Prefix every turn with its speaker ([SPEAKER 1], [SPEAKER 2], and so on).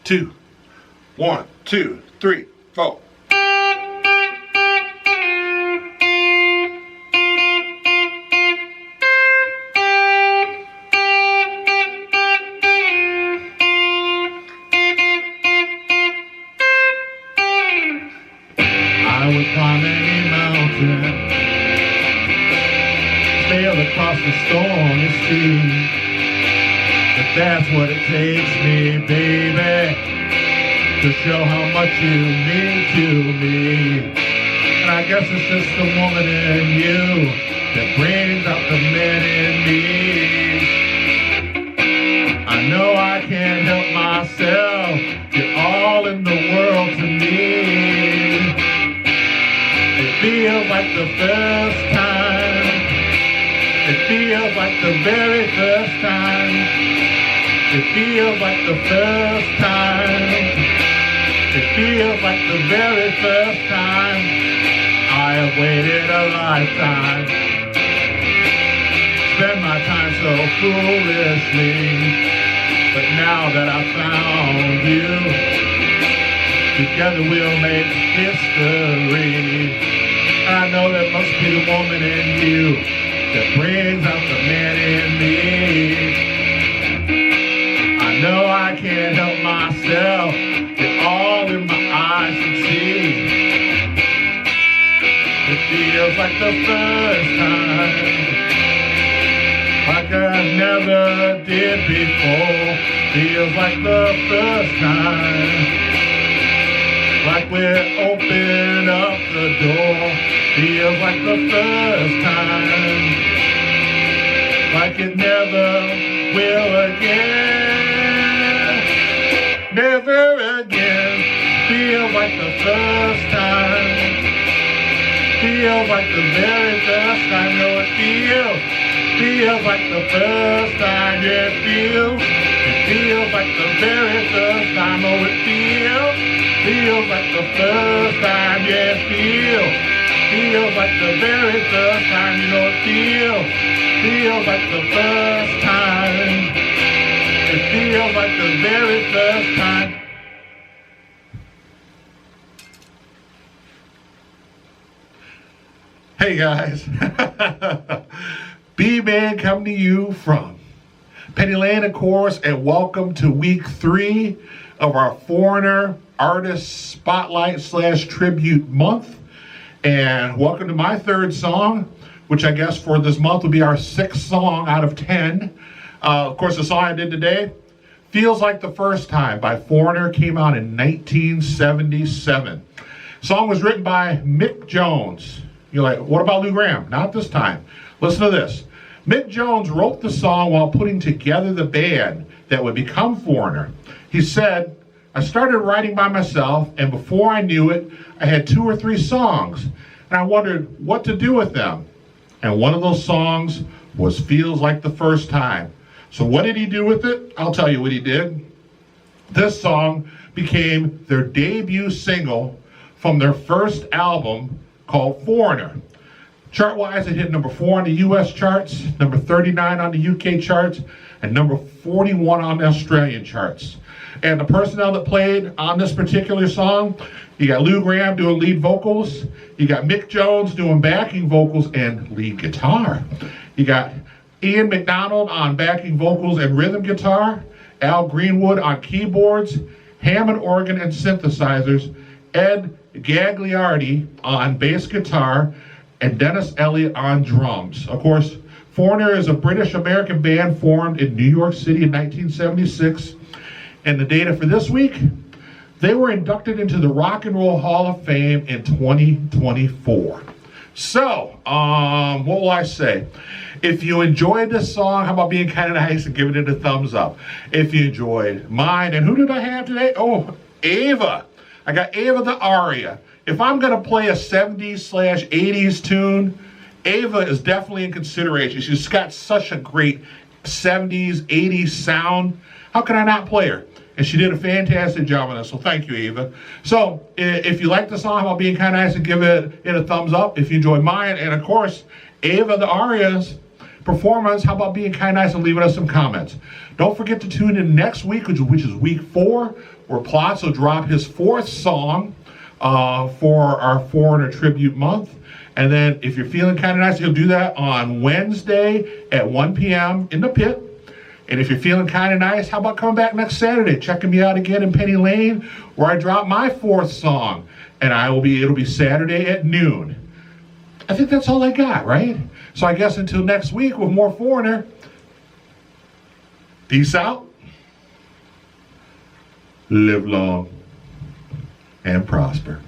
[SPEAKER 1] 2. 1, 2, 3, 4.
[SPEAKER 2] I would climb any mountain, sail across the stormy sea. If that's what it takes me, baby, to show how much you mean to me. And I guess it's just the woman in you that brings out the man in me. I know I can't help myself, you're all in the world to me. It feels like the first time. It feels like the very first time. It feels like the first time. It feels like the very first time. I have waited a lifetime. Spend my time so foolishly. But now that I found you, together we'll make history. And I know that must be the woman in you that brings out the man in me. I know I can't help myself, you're all in my eyes to see. It feels like the first time, like I never did before. Feels like the first time, like we're open up the door. Feels like the first time, like it never will again. Never again. Feels like the first time. Feels like the very first time. No, it feels like the first time. Yeah, it feels like the very first time. Oh, it feels like the first time. Yeah, it feels like the very first time. You know, it feels like the first time. It feels like the very first time.
[SPEAKER 1] Hey guys, Bman coming to you from Pennyland, of course, and welcome to week 3 of our Foreigner Artist Spotlight / Tribute Month. And welcome to my 3rd song, which I guess for this month will be our 6th song out of 10. Of course, the song I did today, Feels Like the First Time by Foreigner, came out in 1977. The song was written by Mick Jones. You're like, what about Lou Gramm? Not this time. Listen to this. Mick Jones wrote the song while putting together the band that would become Foreigner. He said, I started writing by myself, and before I knew it, I had 2 or 3 songs, and I wondered what to do with them. And one of those songs was Feels Like the First Time. So what did he do with it? I'll tell you what he did. This song became their debut single from their first album called Foreigner. Chart-wise, it hit number 4 on the US charts, number 39 on the UK charts, and number 41 on the Australian charts. And the personnel that played on this particular song, you got Lou Gramm doing lead vocals, you got Mick Jones doing backing vocals and lead guitar. You got Ian McDonald on backing vocals and rhythm guitar, Al Greenwood on keyboards, Hammond organ and synthesizers, Ed Gagliardi on bass guitar, and Dennis Elliott on drums. Of course, Foreigner is a British-American band formed in New York City in 1976. And the data for this week, they were inducted into the Rock and Roll Hall of Fame in 2024. So, what will I say? If you enjoyed this song, how about being kind of nice and giving it a thumbs up? If you enjoyed mine, and who did I have today? Oh, Ava. I got Ava the Aria. If I'm going to play a 70s / 80s tune, Ava is definitely in consideration. She's got such a great 70s, 80s sound. How can I not play her? And she did a fantastic job on this, so thank you, Ava. So, if you like the song, how about being kind of nice and give it a thumbs up if you enjoyed mine. And of course, Ava the Aria's performance, how about being kind of nice and leaving us some comments. Don't forget to tune in next week, which is week 4, where Plots will drop his fourth song for our Foreigner Tribute Month. And then if you're feeling kind of nice, he'll do that on Wednesday at 1 p.m. in the pit. And if you're feeling kind of nice, how about coming back next Saturday, checking me out again in Penny Lane, where I drop my fourth song. And it'll be Saturday at noon. I think that's all I got, right? So I guess until next week with more Foreigner, peace out, live long, and prosper.